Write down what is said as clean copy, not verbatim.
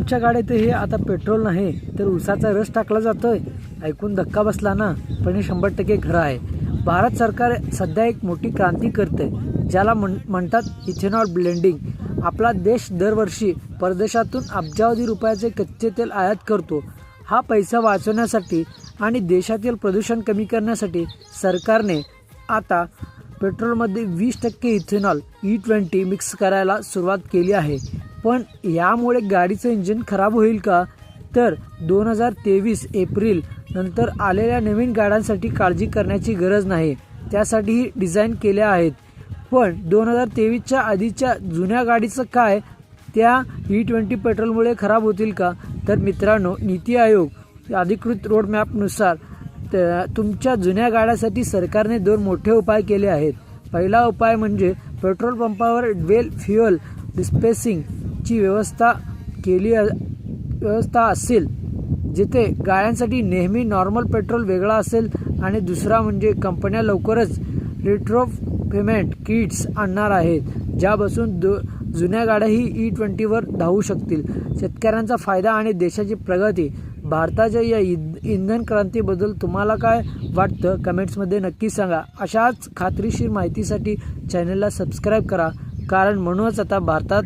तुमच्या गाडीतही आता पेट्रोल नाही तर उसाचा रस टाकला जातोय? ऐकून धक्का बसला ना, पण हे 100% खरं आहे. भारत सरकार सध्या एक मोठी क्रांती करते, ज्याला म्हणतात इथेनॉल ब्लेंडिंग. आपला देश दरवर्षी परदेशातून अब्जावधी रुपयाचे कच्चे तेल आयात करतो. हा पैसा वाचवण्यासाठी आणि देशातील प्रदूषण कमी करण्यासाठी सरकारने आता पेट्रोलमध्ये 20% इथेनॉल E20 मिक्स करायला सुरुवात केली आहे. पण यामुळे गाडीचं इंजिन खराब होईल का? तर 2023 एप्रिल नंतर आलेल्या नवीन गाड्यांसाठी काळजी करण्याची गरज नाही, त्यासाठीही डिझाईन केल्या आहेत. पण 2023च्या आधीच्या जुन्या गाडीचं काय? त्या E20 पेट्रोलमुळे खराब होतील का? तर मित्रांनो, नीती आयोग अधिकृत रोडमॅपनुसार तुमच्या जुन्या गाड्यासाठी सरकारने 2 मोठे उपाय केले आहेत. पहिला उपाय म्हणजे पेट्रोल पंपावर ड्युअल फ्युएल डिस्पेन्सिंगची व्यवस्था असेल, जिथे गाड्यांसाठी नेहमी नॉर्मल पेट्रोल वेगळा असेल. आणि दुसरा म्हणजे कंपन्या लवकरच रिट्रोफिटमेंट किट्स आणणार आहेत, ज्यापासून जुन्या गाड्याही E20वर धावू शकतील. शेतकऱ्यांचा फायदा आणि देशाची प्रगती. भारताच्या या इंधन क्रांतीबद्दल तुम्हाला काय वाटतं? कमेंट्समध्ये नक्की सांगा. अशाच खात्रीशीर माहितीसाठी चॅनलला सबस्क्राईब करा, कारण म्हणूनच आता भारतात